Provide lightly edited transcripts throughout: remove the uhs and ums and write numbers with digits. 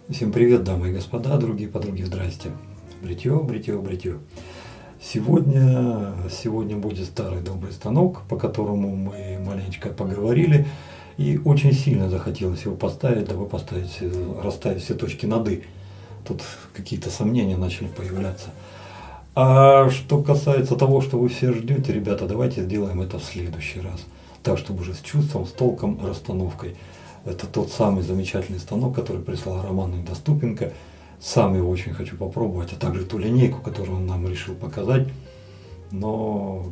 Всем привет, дамы и господа, другие подруги, здрасте. Бритье, бритье, бритье. Сегодня будет старый добрый станок, по которому мы маленечко поговорили. И очень сильно захотелось его поставить, дабы расставить все точки над «и». Тут какие-то сомнения начали появляться. А что касается того, что вы все ждете, ребята, давайте сделаем это в следующий раз. Так, чтобы уже с чувством, с толком, расстановкой. Это тот самый замечательный станок, который прислал Роман Недоступенко. Сам его очень хочу попробовать, а также ту линейку, которую он нам решил показать. Но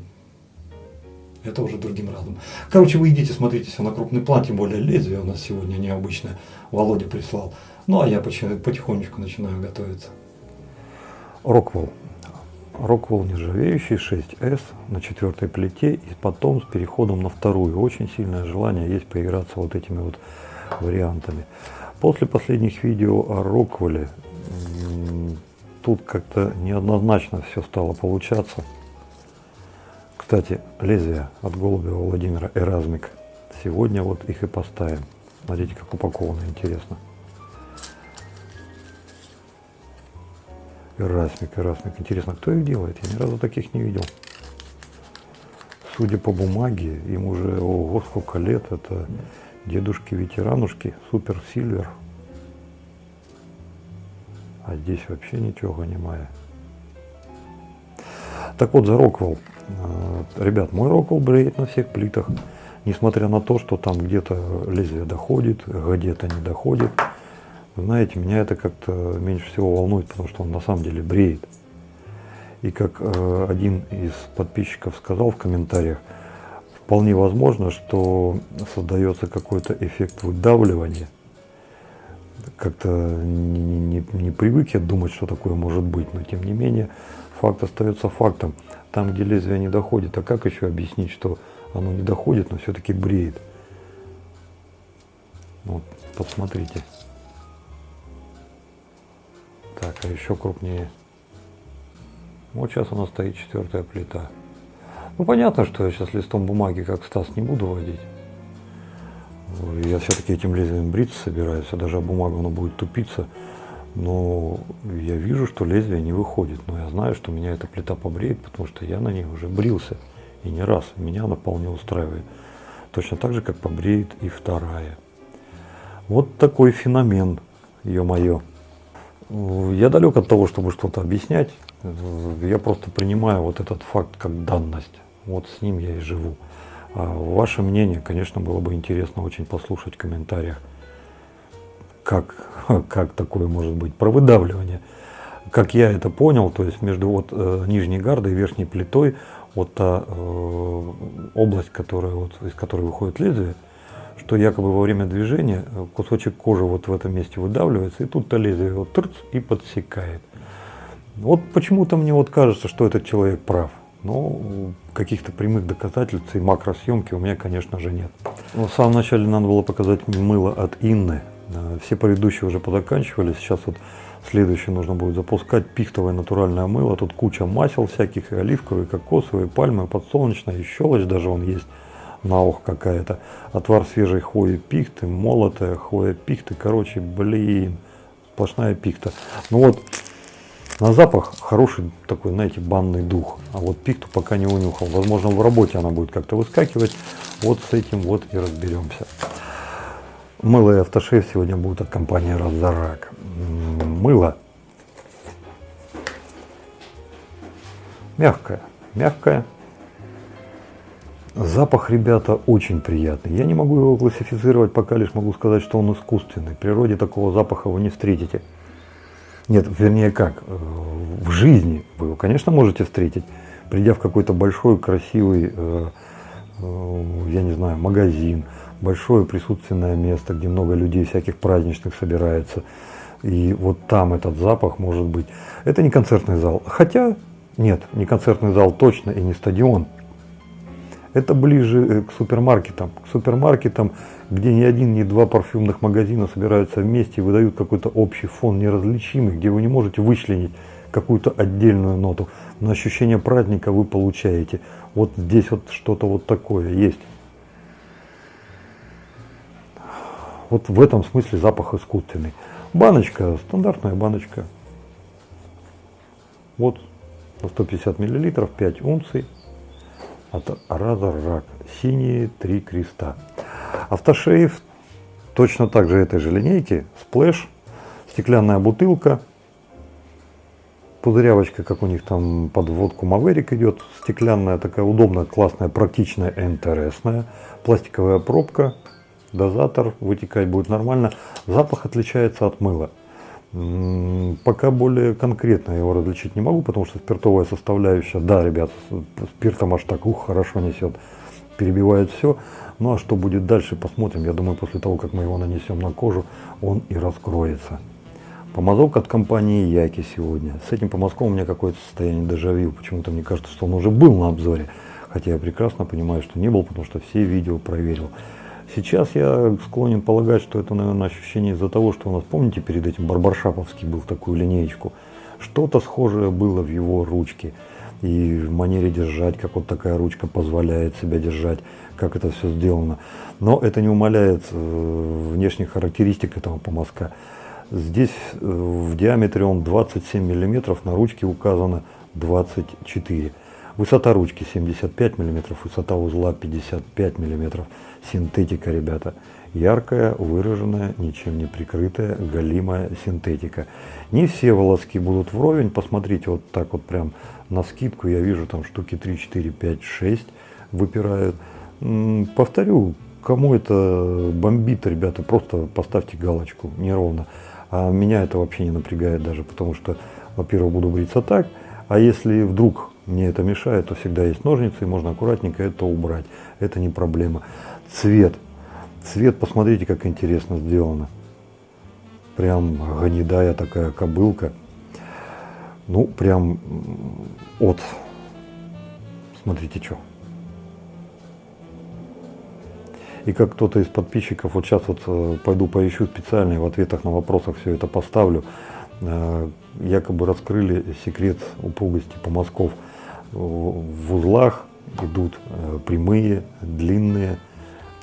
это уже другим разом. Короче, вы идите, смотрите все на крупный план, тем более лезвие у нас сегодня необычное. Володя прислал. Ну, а я потихонечку начинаю готовиться. Rockwell нержавеющий 6S на 4-й плите и потом с переходом на 2-ю. Очень сильное желание есть поиграться вот этими вот вариантами. После последних видео о Rockwell тут как-то неоднозначно все стало получаться. Кстати, лезвия от Голубева Владимира Эразмик. Сегодня вот их и поставим. Смотрите, как упаковано, интересно. Эразмик. Интересно, кто их делает? Я ни разу таких не видел. Судя по бумаге, им уже, ого, сколько лет. Это дедушки-ветеранушки, Супер Сильвер. А здесь вообще ничего немає. Так вот, за Rockwell. Ребят, мой Rockwell бреет на всех плитах. Несмотря на то, что там где-то лезвие доходит, где-то не доходит. Знаете, меня это как-то меньше всего волнует, потому что он на самом деле бреет. И как один из подписчиков сказал в комментариях, вполне возможно, что создается какой-то эффект выдавливания. Как-то не привык я думать, что такое может быть, но тем не менее факт остается фактом. Там, где лезвие не доходит, а как еще объяснить, что оно не доходит, но все-таки бреет? Вот, посмотрите. Так, а еще крупнее. Вот сейчас у нас стоит 4-я плита. Ну, понятно, что я сейчас листом бумаги, как Стас, не буду водить. Я все-таки этим лезвием бриться собираюсь, а даже бумага оно будет тупиться. Но я вижу, что лезвие не выходит. Но я знаю, что меня эта плита побреет, потому что я на ней уже брился. И не раз. Меня она вполне устраивает. Точно так же, как побреет и 2-я. Вот такой феномен, ё-моё. Я далек от того, чтобы что-то объяснять. Я просто принимаю вот этот факт как данность. Вот с ним я и живу. А ваше мнение, конечно, было бы интересно очень послушать в комментариях. Как такое может быть? Про выдавливание. Как я это понял, то есть между вот нижней гардой и верхней плитой, вот та область, из которой выходит лезвие, что якобы во время движения кусочек кожи вот в этом месте выдавливается, и тут-то лезвие вот тырц и подсекает. Вот почему-то мне вот кажется, что этот человек прав. Но каких-то прямых доказательств и макросъемки у меня, конечно же, нет. В самом начале надо было показать мыло от Инны. Все предыдущие уже подоканчивали. Сейчас вот следующее нужно будет запускать пихтовое натуральное мыло. Тут куча масел всяких, и оливковые, и кокосовые, и пальмы, и подсолнечное, и щелочь даже он есть. На ухо какая-то. Отвар свежей хвои пихты, молотая хвоя пихты. Короче, блин, сплошная пихта. Ну вот, на запах хороший такой, знаете, банный дух. А вот пихту пока не унюхал. Возможно, в работе она будет как-то выскакивать. Вот с этим вот и разберемся. Мыло и автошейв сегодня будут от компании Разорак. Мыло мягкое. Запах, ребята, очень приятный. Я не могу его классифицировать, пока лишь могу сказать, что он искусственный. В природе такого запаха вы не встретите. Нет, вернее как, в жизни вы его, конечно, можете встретить, придя в какой-то большой, красивый, я не знаю, магазин, большое присутственное место, где много людей всяких праздничных собирается. И вот там этот запах может быть. Это не концертный зал. Хотя, нет, не концертный зал точно и не стадион. Это ближе к супермаркетам, где ни один, ни два парфюмных магазина собираются вместе и выдают какой-то общий фон неразличимый, где вы не можете вычленить какую-то отдельную ноту, но ощущение праздника вы получаете. Вот здесь вот что-то вот такое есть. Вот в этом смысле запах искусственный. Баночка, стандартная баночка. Вот на 150 мл, 5 унций. От Разор-Рак. Синие 3 креста. Автошейв точно так же этой же линейки. Сплэш. Стеклянная бутылка. Пузырявочка, как у них там под водку Маверик идет. Стеклянная, такая удобная, классная, практичная, интересная. Пластиковая пробка. Дозатор, вытекать будет нормально. Запах отличается от мыла. Пока более конкретно я его различить не могу, потому что спиртовая составляющая, да, ребят, спиртом аж так хорошо несет, перебивает все. Ну а что будет дальше, посмотрим. Я думаю, после того, как мы его нанесем на кожу, он и раскроется. Помазок от компании Яки сегодня. С этим помазком у меня какое-то состояние дежавю. Почему-то мне кажется, что он уже был на обзоре. Хотя я прекрасно понимаю, что не был, потому что все видео проверил. Сейчас я склонен полагать, что это, наверное, ощущение из-за того, что у нас, помните, перед этим Барбаршаповский был в такую линеечку. Что-то схожее было в его ручке. И в манере держать, как вот такая ручка позволяет себя держать, как это все сделано. Но это не умаляет внешних характеристик этого помазка. Здесь в диаметре он 27 мм, на ручке указано 24. Высота ручки 75 мм, высота узла 55 мм. Синтетика, ребята. Яркая, выраженная, ничем не прикрытая, галимая синтетика. Не все волоски будут вровень. Посмотрите, вот так вот прям на скидку я вижу, там штуки 3, 4, 5, 6 выпирают. Повторю, кому это бомбит, ребята, просто поставьте галочку, неровно. А меня это вообще не напрягает даже, потому что, во-первых, буду бриться так, а если вдруг мне это мешает, то всегда есть ножницы, и можно аккуратненько это убрать. Это не проблема. Цвет. Цвет, посмотрите, как интересно сделано. Прям гнедая такая кобылка. Ну, прям от. Смотрите, что. И как кто-то из подписчиков, вот сейчас вот пойду поищу специально и в ответах на вопросах все это поставлю. Якобы раскрыли секрет упругости помазков. В узлах идут прямые, длинные,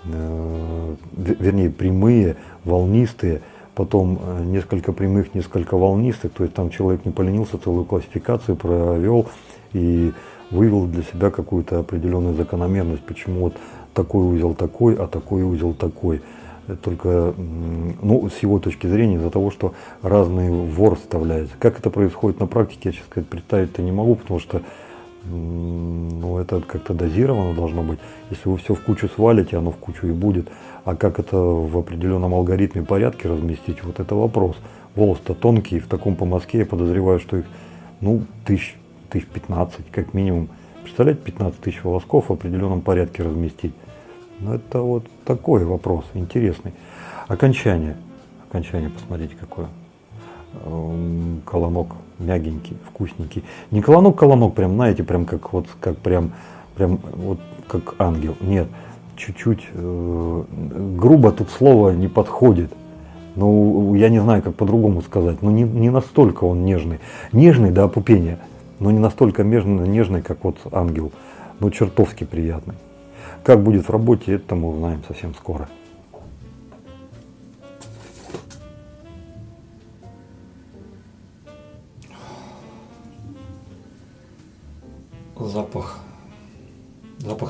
вернее прямые, волнистые, потом несколько прямых, несколько волнистых. То есть там человек не поленился, целую классификацию провел и вывел для себя какую-то определенную закономерность, почему вот такой узел такой, а такой узел такой. Только, ну, с его точки зрения, из-за того, что разный вор вставляется. Как это происходит на практике, я сейчас сказать, представить-то не могу, потому что ну, это как-то дозировано должно быть. Если вы все в кучу свалите, оно в кучу и будет. А как это в определенном алгоритме порядке разместить, вот это вопрос. Волосы-то тонкие, в таком помазке я подозреваю, что их, ну, тысяч 15 как минимум. Представляете, 15 тысяч волосков в определенном порядке разместить. Ну, это вот такой вопрос, интересный. Окончание. Окончание, посмотрите, какое. Колонок мягенький, вкусненький. Не колонок, прям, знаете, прям как вот, как прям вот как ангел. Нет, чуть-чуть грубо тут слово не подходит. Ну, я не знаю, как по-другому сказать. Но не настолько он нежный. Нежный до опупения, но не настолько нежный, как вот ангел. Но чертовски приятный. Как будет в работе, это мы узнаем совсем скоро. Запах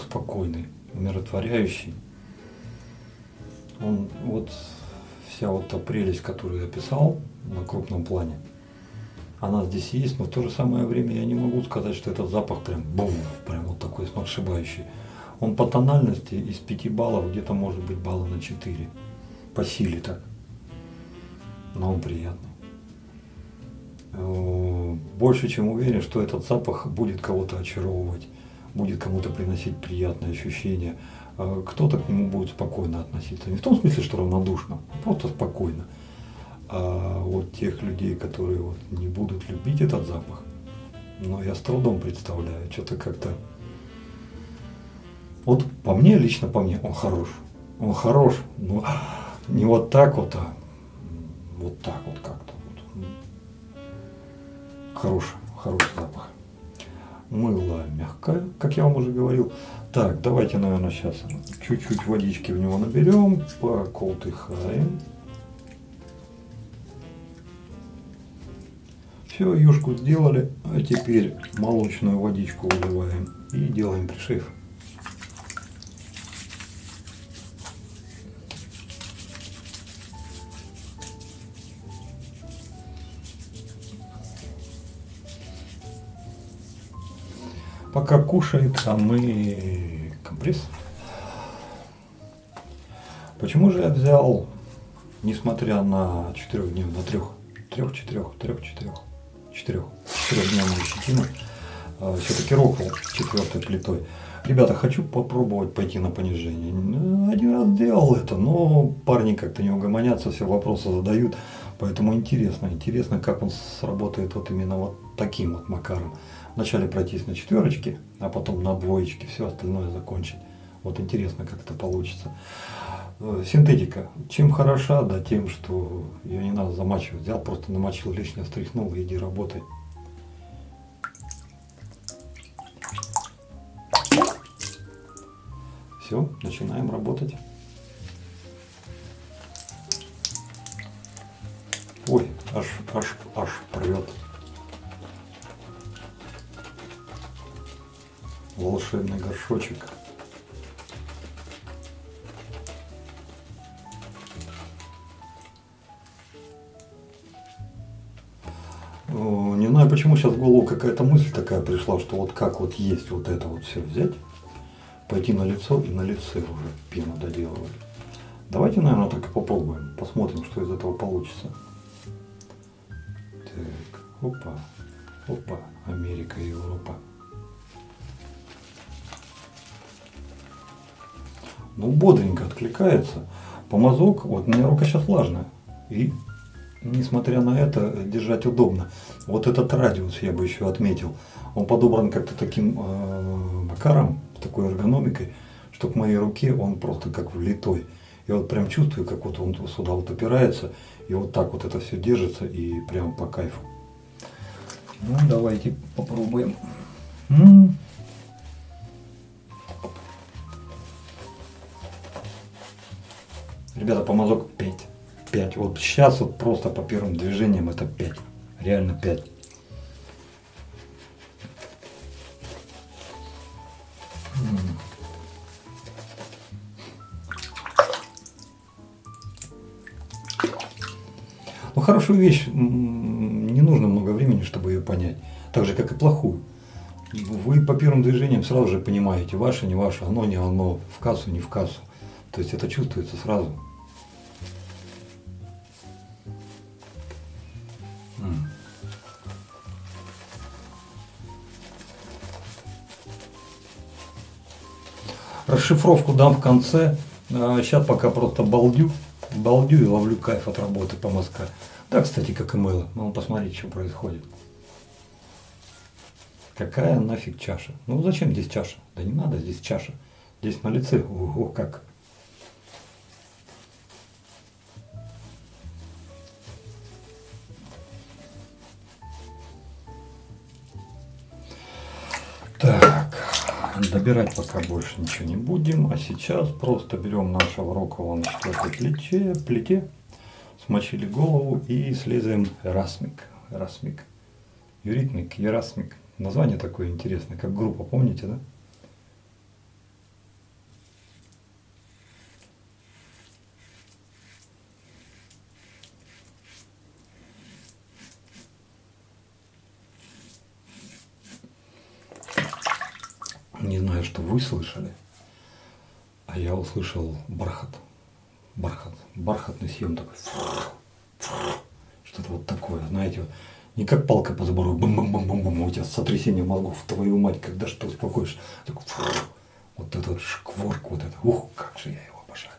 спокойный, умиротворяющий. Он вот вся вот та прелесть, которую я описал на крупном плане, она здесь есть, но в то же самое время я не могу сказать, что этот запах прям бум, прям вот такой сногсшибающий. Он по тональности из 5 баллов где-то может быть балла на 4. По силе так. Но он приятный. Больше чем уверен, что этот запах будет кого-то очаровывать, будет кому-то приносить приятные ощущения. Кто-то к нему будет спокойно относиться. Не в том смысле, что равнодушно, а просто спокойно. А вот тех людей, которые вот не будут любить этот запах, но я с трудом представляю, что-то как-то... Вот по мне, лично по мне, он хорош. Он хорош, но не вот так вот, а вот так вот как-то. Вот. Хорош. хороший запах. Мыло мягкое, как я вам уже говорил. Так, давайте, наверное, сейчас чуть-чуть водички в него наберем, поколтыхаем. Все, юшку сделали, а теперь молочную водичку выливаем и делаем пришив. Пока кушает, а мы компресс. Почему же я взял, несмотря на 4-дневную, на 4-дневную щетину, все-таки рокнул 4-й плитой. Ребята, хочу попробовать пойти на понижение. Один раз делал это, но парни как-то не угомонятся, все вопросы задают. Поэтому интересно, как он сработает вот именно вот таким вот макаром. Вначале пройтись на 4-ке, а потом на 2-ке, все остальное закончить. Вот интересно, как это получится. Синтетика. Чем хороша, да тем, что ее не надо замачивать. Взял, просто намочил лишнее, стряхнул и иди работай. Все, начинаем работать. Ой, аж прет. Волшебный горшочек. Не знаю, почему сейчас в голову какая-то мысль такая пришла, что вот как вот есть вот это вот все взять, пойти на лицо и на лице уже пену доделывать. Давайте, наверное, так и попробуем. Посмотрим, что из этого получится. Так, опа, Америка и Европа. Ну, бодренько откликается. Помазок, вот у меня рука сейчас влажная. И, несмотря на это, держать удобно. Вот этот радиус я бы еще отметил. Он подобран как-то таким макаром, такой эргономикой, что к моей руке он просто как влитой. Я вот прям чувствую, как вот он сюда вот опирается, и вот так вот это все держится, и прям по кайфу. Ну, давайте попробуем. Ребята, помазок 5. 5. Вот сейчас вот просто по первым движениям это 5. Реально 5. Ну, хорошую вещь, не нужно много времени, чтобы ее понять. Так же, как и плохую. Вы по первым движениям сразу же понимаете, ваше, не ваше, оно, не оно, в кассу, не в кассу. То есть это чувствуется сразу. Расшифровку дам в конце. Сейчас пока просто балдю и ловлю кайф от работы по мазка. Да, кстати, как и мыло. Ну, посмотрите, что происходит. Какая нафиг чаша? Ну, зачем здесь чаша? Да не надо здесь чаша. Здесь на лице. Ого, как. Так, добирать пока больше ничего не будем, а сейчас просто берем нашего рокового на 4-й плите, смочили голову и слезаем Erasmic. Erasmic. Название такое интересное, как группа, помните, да? Не знаю, что вы слышали, а я услышал бархат. Бархатный съем такой. Что-то вот такое, знаете, вот, не как палка по забору, бум-бум-бум-бум-бум, у тебя сотрясение мозгов, твою мать, когда что успокоишь. Такой, вот этот шкворк, вот это, ух, как же я его обожаю.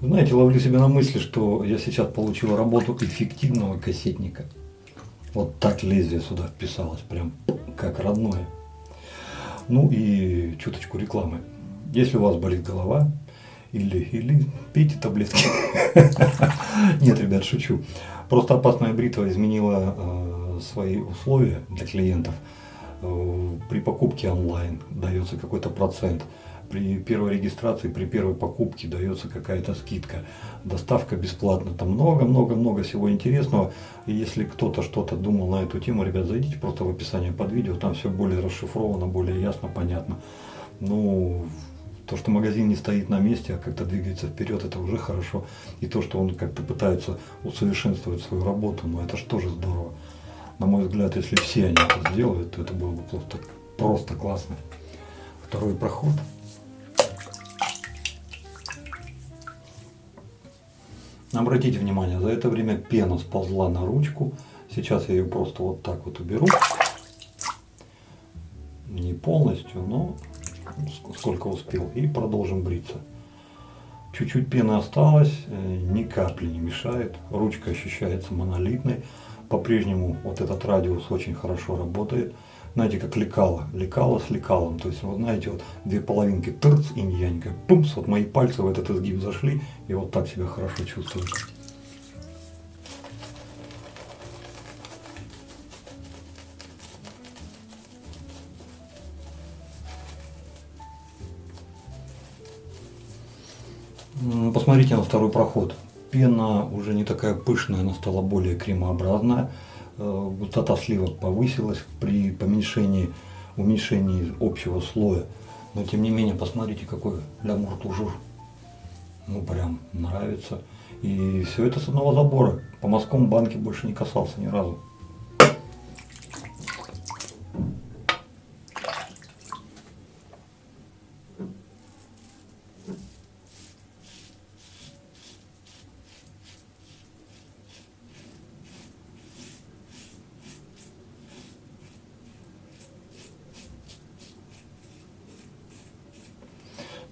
Знаете, ловлю себя на мысли, что я сейчас получил работу эффективного кассетника. Вот так лезвие сюда вписалось, прям как родное. Ну и чуточку рекламы. Если у вас болит голова, или пейте таблетки. Нет, ребят, шучу. Просто опасная бритва изменила свои условия для клиентов. При покупке онлайн дается какой-то процент. При первой регистрации, при первой покупке дается какая-то скидка. Доставка бесплатна. Там много-много-много всего интересного. И если кто-то что-то думал на эту тему, ребят, зайдите просто в описание под видео. Там все более расшифровано, более ясно, понятно. Ну, то, что магазин не стоит на месте, а как-то двигается вперед, это уже хорошо. И то, что он как-то пытается усовершенствовать свою работу, ну это же тоже здорово. На мой взгляд, если все они это сделают, то это было бы просто классно. Второй проход. Обратите внимание, за это время пена сползла на ручку. Сейчас я ее просто вот так вот уберу. Не полностью, но сколько успел. И продолжим бриться. Чуть-чуть пены осталось, ни капли не мешает. Ручка ощущается монолитной. По-прежнему вот этот радиус очень хорошо работает. Знаете, как лекало с лекалом. То есть, вот знаете, вот две половинки тырц, инь-янь, как пумс, вот мои пальцы в этот изгиб зашли, и вот так себя хорошо чувствую. Посмотрите на второй проход. Пена уже не такая пышная, она стала более кремообразная. Густота сливок повысилась при уменьшении общего слоя. Но тем не менее, посмотрите, какой лямур-тужур. Ну прям нравится. И все это с одного забора. По мазкам банки больше не касался ни разу.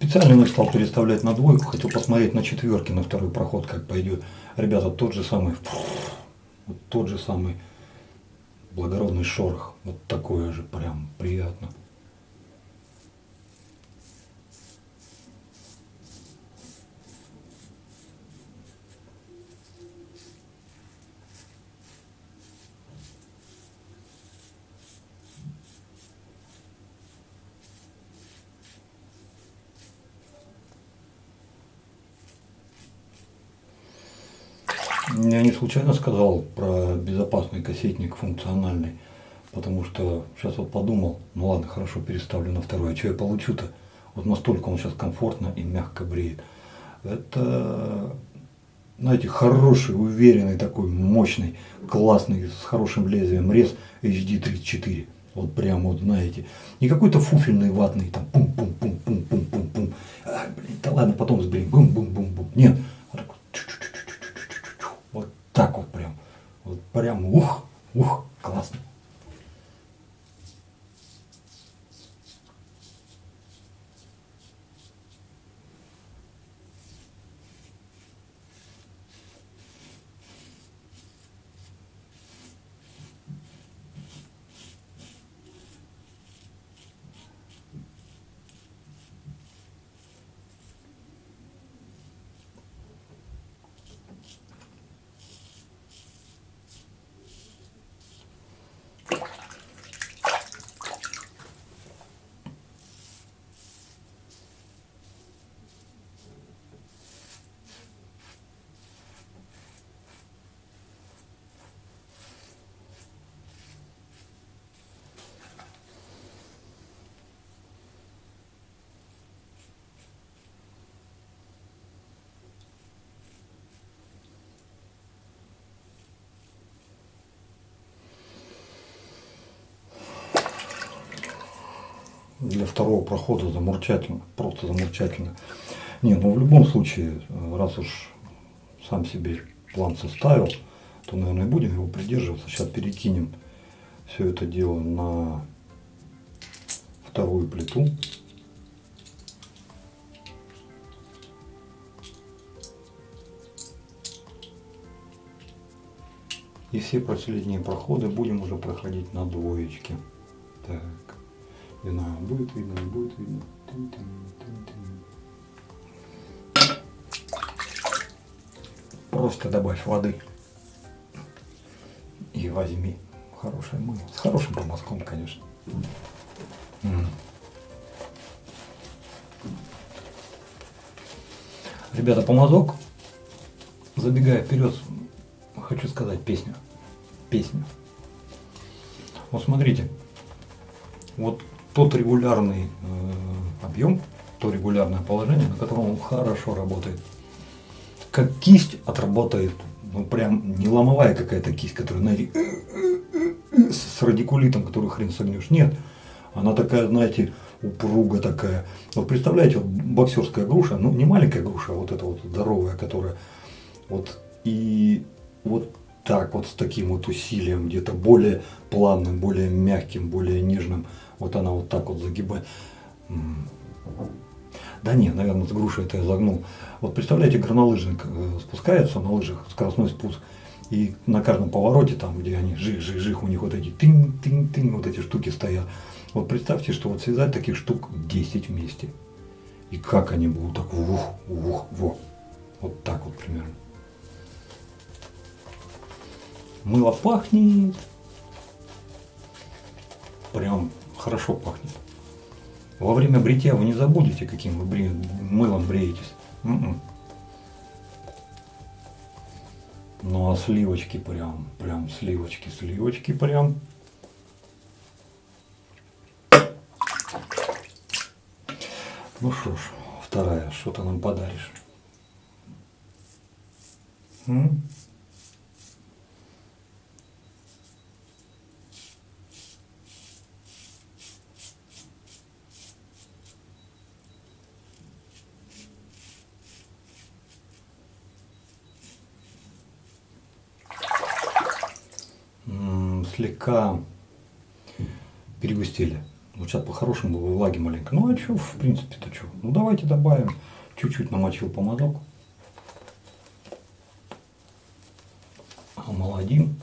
Специально не стал переставлять на двойку, хотел посмотреть на четверки, на второй проход, как пойдет. Ребята, тот же самый благородный шорох, вот такое же прям приятно. Я не случайно сказал про безопасный кассетник функциональный, потому что сейчас вот подумал, ну ладно, хорошо, переставлю на второй, а что я получу-то? Вот настолько он сейчас комфортно и мягко бреет. Это, знаете, хороший, уверенный такой, мощный, классный, с хорошим лезвием рез HD34. Вот прям вот, знаете, не какой-то фуфельный ватный, там пум-пум-пум-пум-пум-пум-пум. Да ладно, потом сбреем, бум-бум-бум-бум. Нет, вот так вот прям, ух, классно. Для второго прохода замурчательно, просто замурчательно. Не, ну в любом случае, раз уж сам себе план составил, то, наверное, будем его придерживаться. Сейчас перекинем все это дело на вторую плиту. И все последние проходы будем уже проходить на двоечке. Так. Не знаю, будет видно, не будет видно. Просто добавь воды. И возьми хорошее мыло. С хорошим помазком, конечно. Ребята, помазок, забегая вперед, хочу сказать песню. Вот смотрите, вот тот регулярный объем, то регулярное положение, на котором он хорошо работает. Как кисть отработает, ну прям не ломовая какая-то кисть, которая, знаете, с радикулитом, которую хрен согнешь. Нет, она такая, знаете, упруга такая. Вот представляете, вот боксерская груша, ну не маленькая груша, а вот эта вот здоровая, которая вот и вот так вот с таким вот усилием, где-то более плавным, более мягким, более нежным, вот она вот так вот загибает. Да не, наверное, с грушей это я загнул. Вот представляете, горнолыжник спускается на лыжах, скоростной спуск, и на каждом повороте, там, где они жих, у них вот эти тынь, вот эти штуки стоят. Вот представьте, что вот связать таких штук 10 вместе. И как они будут так вот так вот примерно. Мыло пахнет. Прям хорошо пахнет. Во время бритья вы не забудете, каким вы мылом бреетесь. Ну а сливочки прям сливочки прям. Ну что ж, вторая, что ты нам подаришь? Слегка перегустили. Вот сейчас по-хорошему было влаги маленько. Ну а что, в принципе-то что? Ну давайте добавим. Чуть-чуть намочил помазок. Омолодим.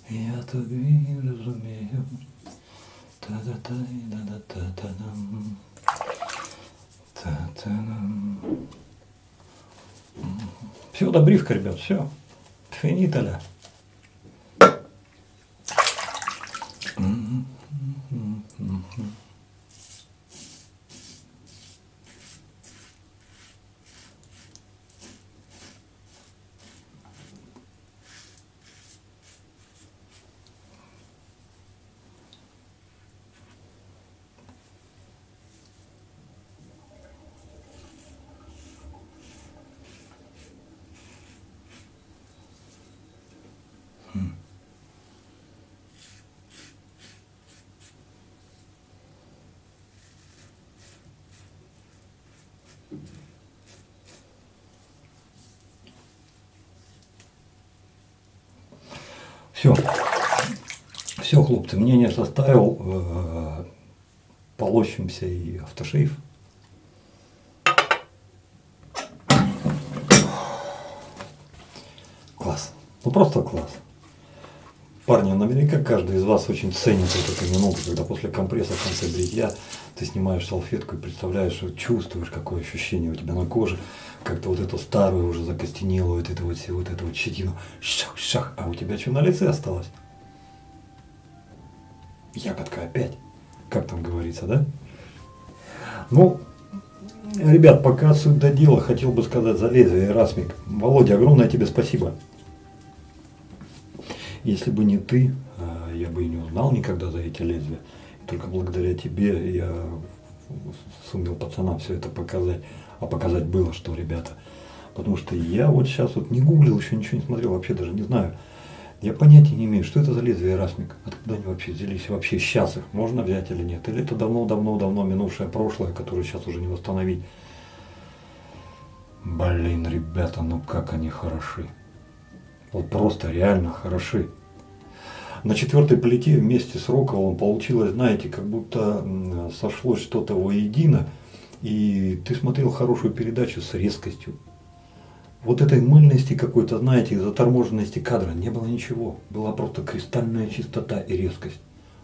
Я тобі розумію. Та-да-тай-да-да-та-та-дам. Та-та-дам. Все, добривка, ребят, все. Финиталя. Все. Все, хлопцы, мнение составил. Полощемся и автошейф. Класс. Ну просто класс. Парни, наверняка каждый из вас очень ценит вот эту минуту, когда после компресса в конце бритья ты снимаешь салфетку и представляешь, чувствуешь, какое ощущение у тебя на коже, как-то вот эту старую уже закостенелую, вот эту вот щетину, шах, а у тебя что на лице осталось? Ягодка опять, как там говорится, да? Ну, ребят, пока суть до дела, хотел бы сказать за лезвие и Расмик. Володя, огромное тебе спасибо. Если бы не ты, я бы и не узнал никогда за эти лезвия. Только благодаря тебе я сумел пацанам все это показать. А показать было что, ребята. Потому что я вот сейчас вот не гуглил, еще ничего не смотрел, вообще даже не знаю. Я понятия не имею, что это за лезвие Расмик. Откуда они вообще взялись? Вообще сейчас их можно взять или нет? Или это давно-давно-давно минувшее прошлое, которое сейчас уже не восстановить. Блин, ребята, ну как они хороши. Вот просто реально хороши. На четвертой плите вместе с Роковым получилось, знаете, как будто сошлось что-то воедино, и ты смотрел хорошую передачу с резкостью. Вот этой мыльности какой-то, знаете, заторможенности кадра не было ничего. Была просто кристальная чистота и резкость.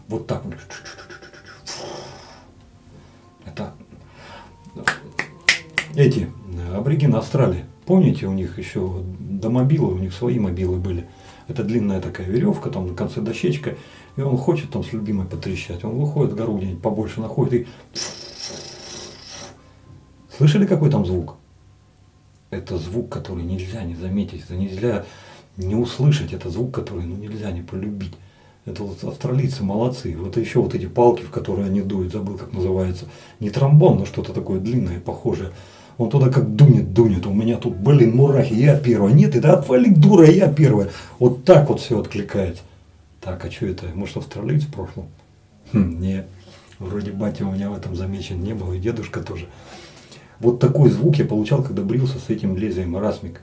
Вот так вот. Это эти аборигены Австралии. Помните, у них еще до мобилы, у них свои мобилы были. Это длинная такая веревка, там на конце дощечка, и он хочет там с любимой потрещать. Он выходит в гору где-нибудь побольше находит и... Слышали, какой там звук? Это звук, который нельзя не заметить, это нельзя не услышать, это звук, который нельзя не полюбить. Это вот австралийцы молодцы. Вот еще вот эти палки, в которые они дуют, забыл как называется. Не тромбон, но что-то такое длинное, похожее. Он туда как дунет, у меня тут, блин, мурахи, я первая. Нет, это отвали, дура, я первая. Вот так вот все откликается. Так, а что это? Может, австралиец в прошлом? Нет, вроде батя у меня в этом замечен не был, и дедушка тоже. Вот такой звук я получал, когда брился с этим лезвием Расмик.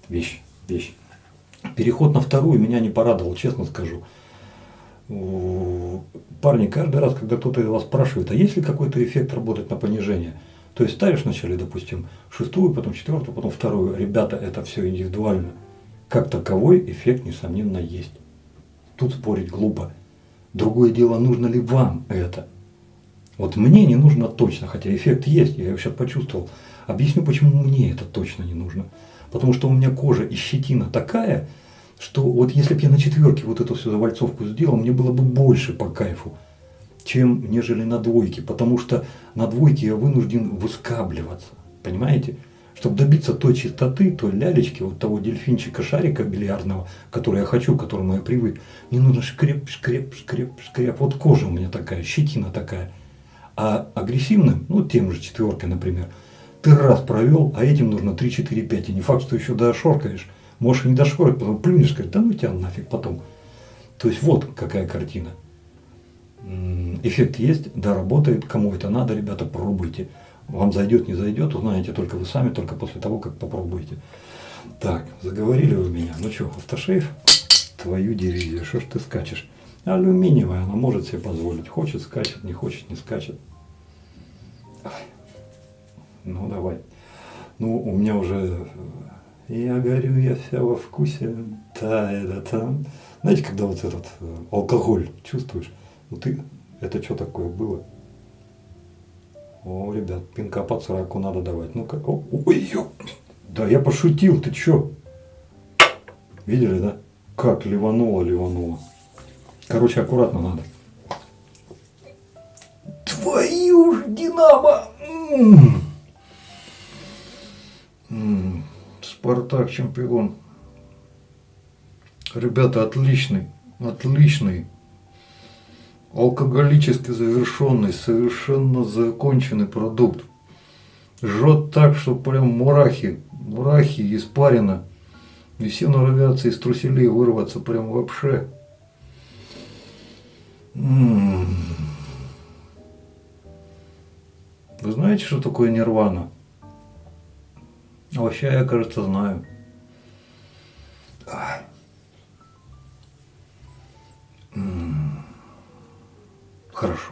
Вещь. Переход на вторую меня не порадовал, честно скажу. Парни, каждый раз, когда кто-то из вас спрашивает, а есть ли какой-то эффект работать на понижение? То есть ставишь вначале, допустим, шестую, потом четвертую, потом вторую. Ребята, это все индивидуально. Как таковой эффект, несомненно, есть. Тут спорить глупо. Другое дело, нужно ли вам это. Вот мне не нужно точно, хотя эффект есть, я его сейчас почувствовал. Объясню, почему мне это точно не нужно. Потому что у меня кожа и щетина такая, что вот если бы я на четверке вот эту всю завальцовку сделал, мне было бы больше по кайфу, чем нежели на двойке. Потому что на двойке я вынужден выскабливаться. Понимаете? Чтобы добиться той чистоты, той лялечки, вот того дельфинчика шарика бильярдного, который я хочу, к которому я привык, мне нужно шкреп. Вот кожа у меня такая, щетина такая. А агрессивным, ну тем же четверкой, например, ты раз провел, а этим нужно 3, 4, 5. И не факт, что еще дошоркаешь. Можешь и не дошоркать, потом плюнешь, скажешь, да ну тебя нафиг потом. То есть вот какая картина. Эффект есть, да, работает. Кому это надо, ребята, пробуйте. Вам зайдет, не зайдет, узнаете только вы сами, только после того, как попробуете. Так, заговорили вы меня. Ну что, автошейф? Твою дивизию, что ж ты скачешь? Алюминиевая, она может себе позволить. Хочет скачет, не хочет не скачет. Ну давай. Ну у меня уже... Я горю, я вся во вкусе. Да, это там. Знаете, когда вот этот алкоголь чувствуешь? Ну ты... Это что такое было? О, ребят, пинка по цраку надо давать. Ну-ка. Ой, да я пошутил, ты чё? Видели, да? Как ливануло. Короче, аккуратно надо. Твою ж Динамо! Спартак чемпион. Ребята, отличный. Алкоголически завершенный, совершенно законченный продукт. Жжет так, что прям мурахи, испарина. И все норовятся из труселей вырваться прям вообще. Вы знаете, что такое нирвана? Вообще, я, кажется, знаю. хорошо.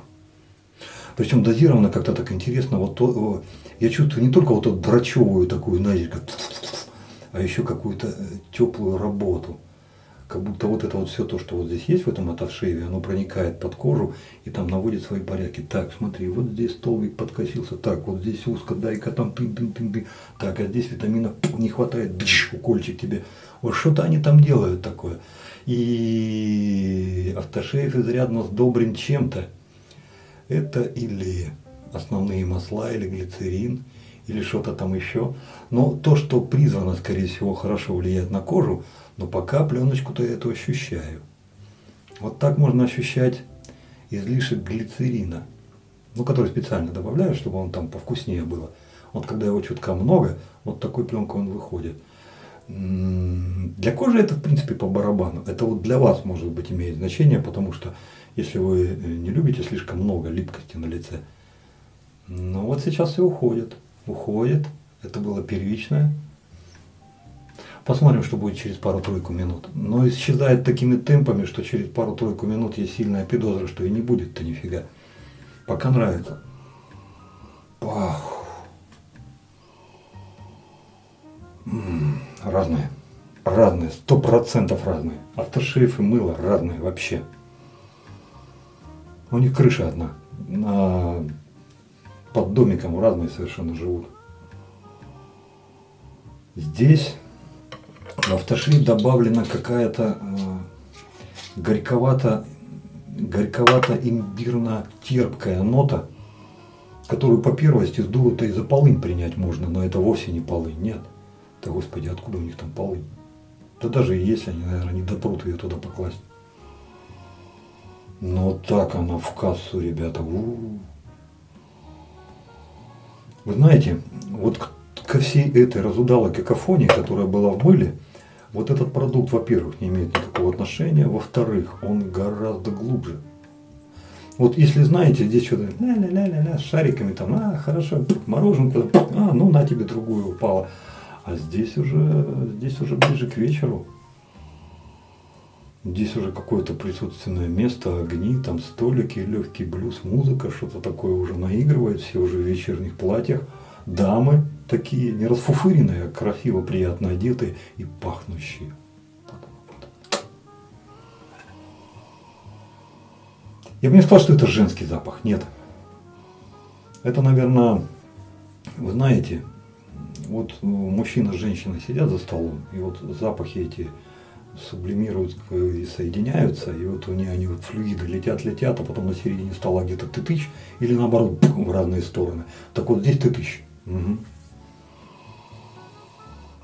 Причем дозировано как-то так интересно. Вот то, я чувствую не только вот эту дрочевую такую, знаете, как, а еще какую-то теплую работу. Как будто вот это вот все то, что вот здесь есть в этом автошейве, оно проникает под кожу и там наводит свои порядки. Так, смотри, вот здесь столбик подкосился, так, вот здесь узко, дай-ка там тын-тын-тын-тын. Так, а здесь витамина не хватает, укольчик тебе. Вот что-то они там делают такое. И автошейв изрядно сдобрен чем-то. Это или основные масла, или глицерин, или что-то там еще. Но то, что призвано, скорее всего, хорошо влиять на кожу, но пока пленочку-то я это ощущаю. Вот так можно ощущать излишек глицерина, ну, который специально добавляю, чтобы он там повкуснее было. Вот когда его чутка много, вот такой пленкой он выходит. Для кожи это, в принципе, по барабану. Это вот для вас, может быть, имеет значение, потому что если вы не любите слишком много липкости на лице, ну вот сейчас все уходит. Уходит. Это было первичное. Посмотрим, что будет через пару-тройку минут. Но исчезает такими темпами, что через пару-тройку минут есть сильная подозра, что и не будет-то нифига. Пока нравится. Пах. Разные. Разные. 100% разные. Автошейф и мыло разные вообще. У них крыша одна. Под домиком разные совершенно живут. Здесь в автошейф добавлена какая-то горьковато-имбирно-терпкая нота, которую по первости с дуру-то и за полынь принять можно, но это вовсе не полынь, нет. Да господи, откуда у них там полынь? Да даже и если они, наверное, не допрут ее туда покласть. Но так она в кассу, ребята. Вы знаете, вот ко всей этой разудалой какофонии, которая была в мыле, вот этот продукт, во-первых, не имеет никакого отношения, во-вторых, он гораздо глубже. Вот если знаете, здесь что-то ля-ля-ля-ля, с шариками там, хорошо, мороженку, ну на тебе другую упала. А здесь уже ближе к вечеру. Здесь уже какое-то присутственное место, огни, там столики, легкий блюз, музыка, что-то такое уже наигрывает, все уже в вечерних платьях. Дамы такие, не расфуфыренные, а красиво, приятно одетые и пахнущие. Я бы не сказал, что это женский запах, нет. Это, наверное, вы знаете, вот мужчина с женщиной сидят за столом, и вот запахи эти сублимируют и соединяются, и вот у них они вот флюиды летят, а потом на середине стола где-то ты-тыч, или наоборот в разные стороны. Так вот здесь ты-тыч. Угу.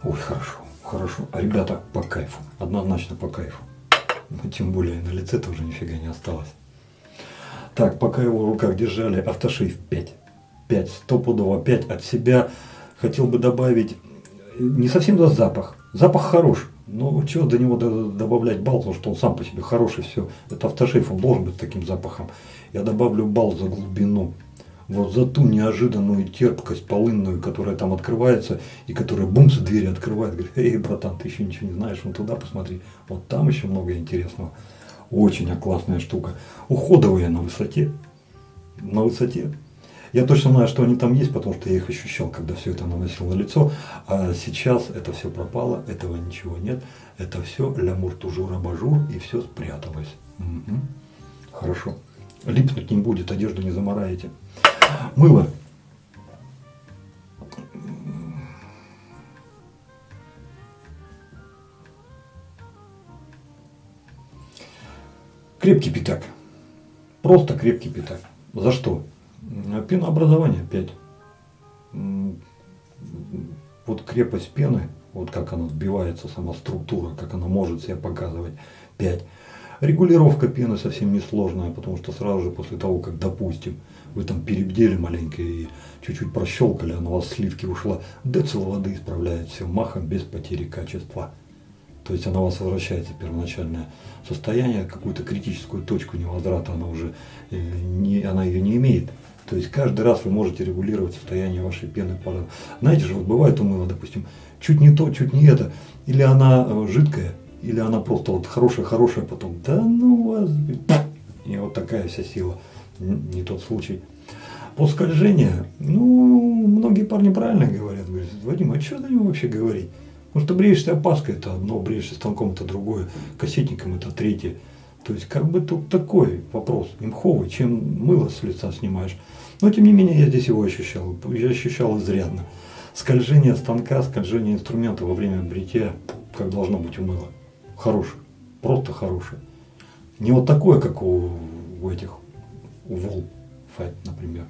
Ой, хорошо. А ребята по кайфу, однозначно по кайфу. Ну, тем более на лице тоже нифига не осталось. Так, пока его в руках держали, автошейф 5. 5, стопудово 5 от себя. Хотел бы добавить, не совсем за запах. Запах хорош. Но чего до него добавлять балл, потому что он сам по себе хороший, все. Это автошейф, он должен быть таким запахом. Я добавлю балл за глубину. Вот за ту неожиданную терпкость полынную, которая там открывается, и которая бумс, двери открывает, говорит: эй, братан, ты еще ничего не знаешь, вон туда посмотри. Вот там еще много интересного. Очень классная штука. Уходовые на высоте. На высоте. Я точно знаю, что они там есть, потому что я их ощущал, когда все это наносил на лицо. А сейчас это все пропало, этого ничего нет. Это все лямур тужур абажур, и все спряталось. Угу. Хорошо. Липнуть не будет, одежду не замараете. Мыло. Крепкий пятак. Просто крепкий пятак. За что? Пенообразование 5. Вот крепость пены, вот как она сбивается, сама структура, как она может себя показывать, 5. Регулировка пены совсем несложная, потому что сразу же после того, как, допустим, вы там перебдели маленько и чуть-чуть прощелкали, она у вас сливки ушла, децил воды исправляет все махом без потери качества. То есть она у вас возвращается в первоначальное состояние, какую-то критическую точку невозврата она уже она ее не имеет. То есть каждый раз вы можете регулировать состояние вашей пены. Знаете же, вот бывает у мыла, допустим, чуть не то, чуть не это, или она жидкая, или она просто вот хорошая, потом, да ну вас, и вот такая вся сила. не тот случай. По скольжению, ну, многие парни правильно говорят, Вадим, а что за него вообще говорить? Потому что бреешься опаской, это одно, бреешься станком, это другое, кассетником это третье. То есть как бы тут такой вопрос, имховый, чем мыло с лица снимаешь. Но тем не менее я здесь его ощущал, я ощущал изрядно. Скольжение станка, скольжение инструмента во время бритья, как должно быть у мыла. Хорошее, просто хорошее. Не вот такое, как у этих, у Вол Fight, например,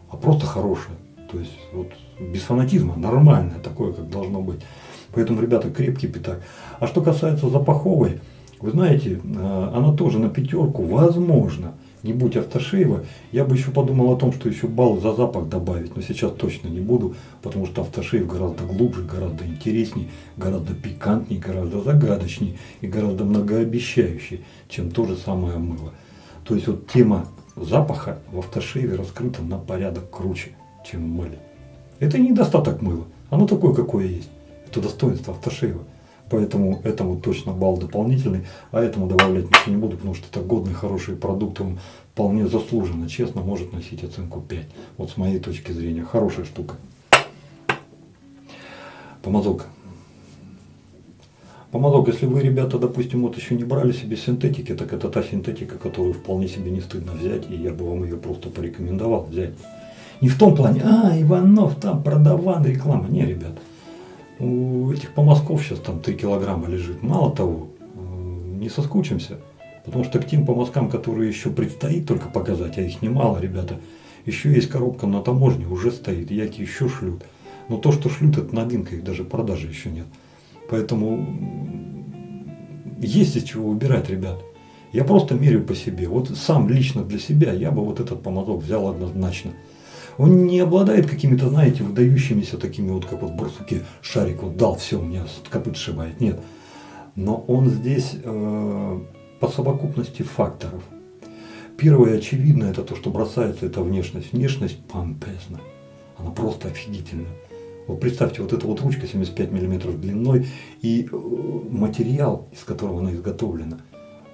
а просто хорошее. То есть вот без фанатизма, нормальное, такое, как должно быть. Поэтому, ребята, крепкий пятак. А что касается запаховой, вы знаете, она тоже на 5, возможно. Не будь Автошеева, я бы еще подумал о том, что еще балл за запах добавить, но сейчас точно не буду, потому что Автошеев гораздо глубже, гораздо интересней, гораздо пикантней, гораздо загадочней и гораздо многообещающей, чем то же самое мыло. То есть вот тема запаха в Автошееве раскрыта на порядок круче, чем в мыле. Это не недостаток мыла, оно такое, какое есть. Это достоинство Автошеева. Поэтому этому точно балл дополнительный, а этому добавлять ничего не буду, потому что это годный, хороший продукт, он вполне заслуженно, честно, может носить оценку 5. Вот с моей точки зрения, хорошая штука. Помазок. Помазок, если вы, ребята, допустим, вот еще не брали себе синтетики, так это та синтетика, которую вполне себе не стыдно взять, и я бы вам ее просто порекомендовал взять. Не в том плане, Иванов, там продаван, реклама. Не, ребята. У этих помазков сейчас там 3 килограмма лежит. Мало того, не соскучимся, потому что к тем помазкам, которые еще предстоит только показать, а их немало, ребята, еще есть коробка на таможне, уже стоит, яки еще шлют. Но то, что шлют, это новинка, их даже продажи еще нет. Поэтому есть из чего выбирать, ребят. Я просто меряю по себе. Вот сам лично для себя я бы вот этот помазок взял однозначно. Он не обладает какими-то, знаете, выдающимися такими вот, как вот в барсуке шарик вот дал, все, у меня копыт сшибает. Нет. Но он здесь по совокупности факторов. Первое очевидное, это то, что бросается, это внешность. Внешность помпезна. Она просто офигительная. Вот представьте, вот эта вот ручка 75 мм длиной и материал, из которого она изготовлена.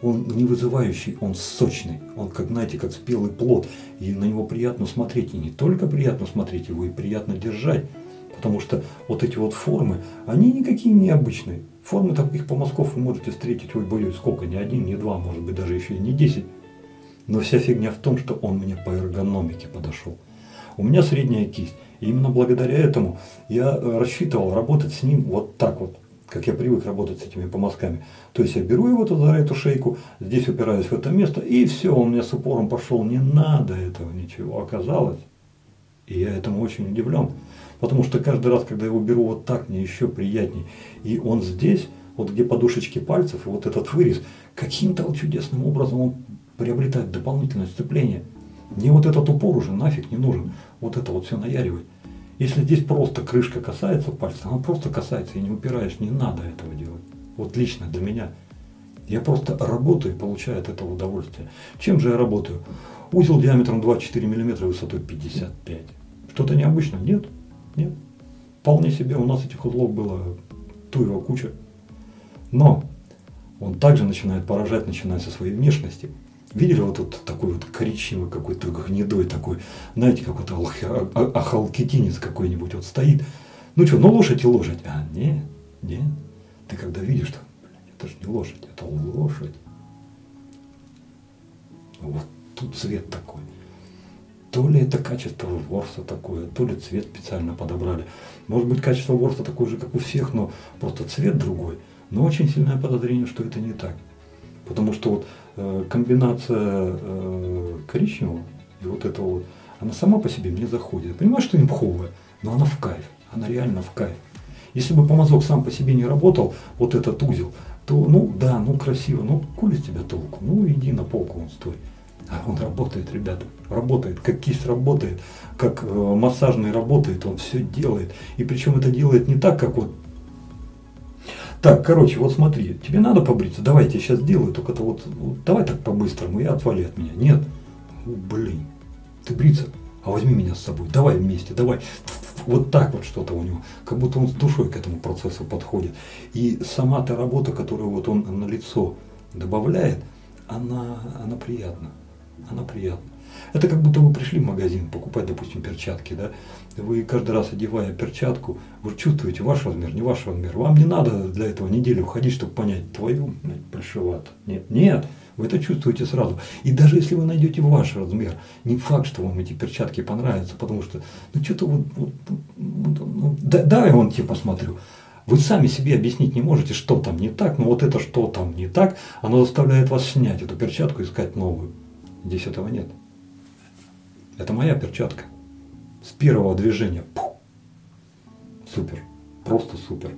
Он не вызывающий, он сочный, он, как, знаете, как спелый плод, и на него приятно смотреть, и не только приятно смотреть, его и приятно держать, потому что вот эти вот формы, они никакие не обычные. Формы таких помазков вы можете встретить, ой, боюсь, сколько, не один, не два, может быть, даже еще и не 10. Но вся фигня в том, что он мне по эргономике подошел. У меня средняя кисть, и именно благодаря этому я рассчитывал работать с ним вот так вот, как я привык работать с этими помазками. То есть я беру его за эту шейку, здесь упираюсь в это место, и все, он мне с упором пошел. Не надо этого ничего. Оказалось, и я этому очень удивлен. Потому что каждый раз, когда я его беру вот так, мне еще приятней. И он здесь, вот где подушечки пальцев, и вот этот вырез, каким-то чудесным образом он приобретает дополнительное сцепление. Мне вот этот упор уже нафиг не нужен. Вот это вот все наяривает. Если здесь просто крышка касается пальца, она просто касается и не упираешь, не надо этого делать. Вот лично для меня. Я просто работаю и получаю от этого удовольствие. Чем же я работаю? Узел диаметром 24 мм, высотой 55. Что-то необычное? Нет. Нет. Вполне себе у нас этих узлов было туева куча. Но он также начинает поражать, начиная со своей внешности. Видели вот этот такой вот коричневый какой-то гнедой такой, знаете, какой-то ахалкетинец какой-нибудь вот стоит. Ну что, ну лошадь и лошадь. А, нет. Ты когда видишь, что, это же не лошадь, это лошадь. Вот тут цвет такой. То ли это качество ворса такое, то ли цвет специально подобрали. Может быть, качество ворса такое же, как у всех, но просто цвет другой. Но очень сильное подозрение, что это не так. Потому что вот комбинация коричневого и вот этого вот, она сама по себе мне заходит. Я понимаю, что имховая, но она в кайф, она реально в кайф. Если бы помазок сам по себе не работал, вот этот узел, то, ну да, ну красиво, ну коли с тебя толку, ну иди на полку, он стой. А он работает, ребята, работает, как кисть работает, как массажный работает, он все делает. И причем это делает не так, как вот. Так, короче, вот смотри, тебе надо побриться, давай я тебе сейчас сделаю, только это вот давай так по-быстрому и отвали от меня. Нет, блин, ты бриться, а возьми меня с собой, давай вместе, давай. Вот так вот что-то у него, как будто он с душой к этому процессу подходит. И сама та работа, которую вот он на лицо добавляет, она приятна, она приятна. Это как будто вы пришли в магазин покупать, допустим, перчатки, да? Вы каждый раз, одевая перчатку, вы чувствуете ваш размер, не ваш размер. Вам не надо для этого неделю ходить, чтобы понять, твою, большевато. Нет, нет, вы это чувствуете сразу. И даже если вы найдете ваш размер, не факт, что вам эти перчатки понравятся, потому что, ну что-то да, я вон тебе посмотрю. Вы сами себе объяснить не можете, что там не так, но вот это, что там не так, оно заставляет вас снять эту перчатку и искать новую. Здесь этого нет. Это моя перчатка. С первого движения. Пух. Супер. Просто супер.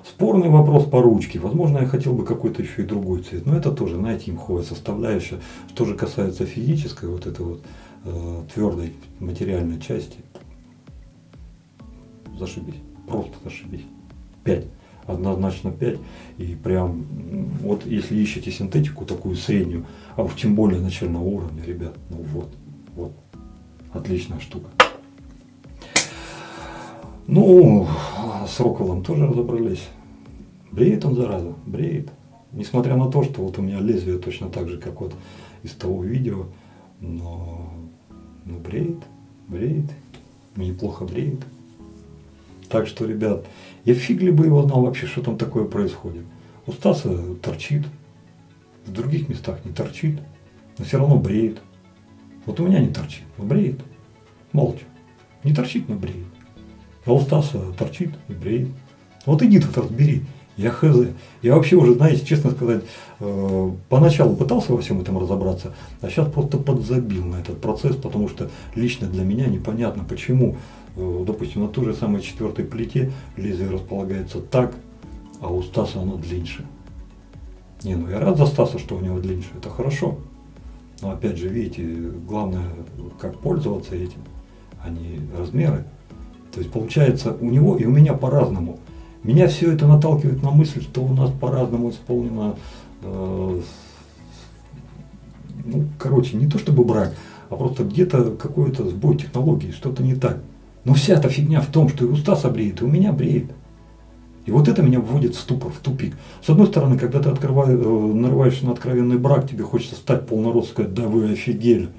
Спорный вопрос по ручке. Возможно, я хотел бы какой-то еще и другой цвет. Но это тоже, знаете, имховая составляющая. Что же касается физической, вот этой вот твердой материальной части. Зашибись. Просто зашибись. 5. Однозначно 5. И прям, вот если ищете синтетику такую среднюю, а уж тем более начального уровня, ребят, ну вот. Вот. Отличная штука. Ну, с Роквеллом тоже разобрались. Бреет он, зараза, бреет. Несмотря на то, что вот у меня лезвие точно так же, как вот из того видео, но бреет. Неплохо бреет. Так что, ребят, я фиг ли бы его знал вообще, что там такое происходит. У Стаса торчит, в других местах не торчит, но все равно бреет. Вот у меня не торчит, но бреет. Молча. Не торчит, но бреет. А у Стаса торчит и бреет. Вот иди тут разбери. Я хз. Я вообще уже, знаете, честно сказать, поначалу пытался во всем этом разобраться, а сейчас просто подзабил на этот процесс, потому что лично для меня непонятно, почему, допустим, на той же самой 4-й плите лезвие располагается так, а у Стаса оно длиннее. Не, ну я рад за Стаса, что у него длиннее, это хорошо. Но опять же, видите, главное, как пользоваться этим, а не размеры. То есть получается у него и у меня по-разному. Меня все это наталкивает на мысль, что у нас по-разному исполнено, не то чтобы брак, а просто где-то какой-то сбой технологии, что-то не так. Но вся эта фигня в том, что и у Стаса бреет, и у меня бреет. И вот это меня вводит в ступор, в тупик. С одной стороны, когда ты нарываешься на откровенный брак, тебе хочется стать полнорост, сказать, да вы офигели,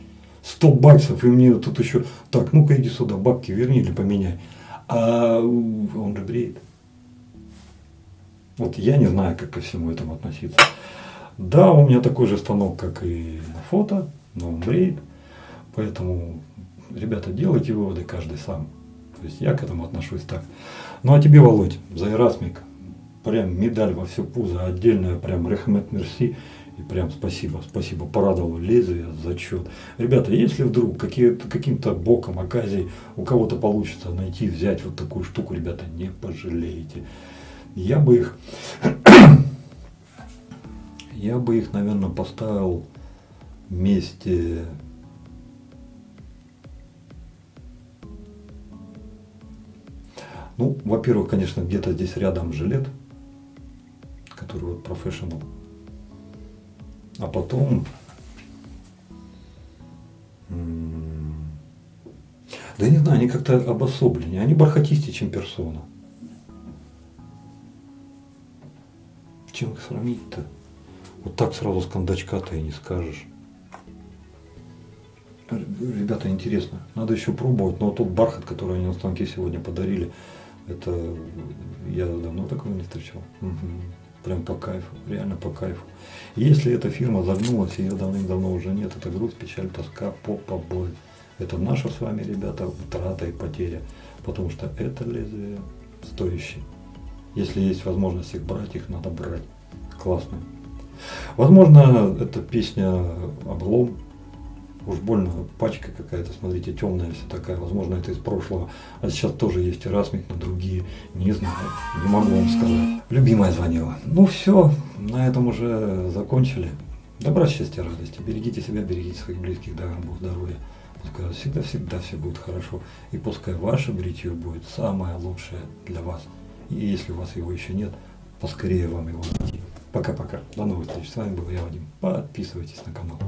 100 баксов, и мне тут еще, так, ну-ка иди сюда, бабки верни или поменяй. А он же бреет. Вот я не знаю, как ко всему этому относиться. Да, у меня такой же станок, как и на фото, но он бреет. Поэтому, ребята, делайте выводы каждый сам. То есть я к этому отношусь так. Ну а тебе, Володь, за Эрасмик, прям медаль во все пузо, отдельная, прям рехмет мерси. И прям спасибо, порадовало лезвие, зачет. Ребята, если вдруг каким-то боком, оказией у кого-то получится найти, взять вот такую штуку, ребята, не пожалеете. Я бы их, наверное, поставил вместе. Ну, во-первых, конечно, где-то здесь рядом жилет, который вот Professional. А потом, да я не знаю, они как-то обособленнее, они бархатистее, чем персона. Чем их сравнить-то? Вот так сразу с кондачка-то и не скажешь. Ребята, интересно, надо еще пробовать, но вот тот бархат, который они на станке сегодня подарили, это я давно такого не встречал. Угу. Прям по кайфу, реально по кайфу. Если эта фирма загнулась, ее давным-давно уже нет, это грусть, печаль, тоска, боль. Это наша с вами, ребята, утрата и потеря. Потому что это лезвие стоящее. Если есть возможность их брать, их надо брать. Классно. Возможно, эта песня облом. Уж больно пачка какая-то, смотрите, темная вся такая. Возможно, это из прошлого. А сейчас тоже есть Эрасмик, но другие. Не знаю, не могу вам сказать. Любимая звонила. Ну все, на этом уже закончили. Добра, счастья, радости. Берегите себя, берегите своих близких, дай вам Бог здоровья. Пускай всегда все будет хорошо. И пускай ваше бритье будет самое лучшее для вас. И если у вас его еще нет, поскорее вам его найти. Пока-пока. До новых встреч. С вами был я, Вадим. Подписывайтесь на канал.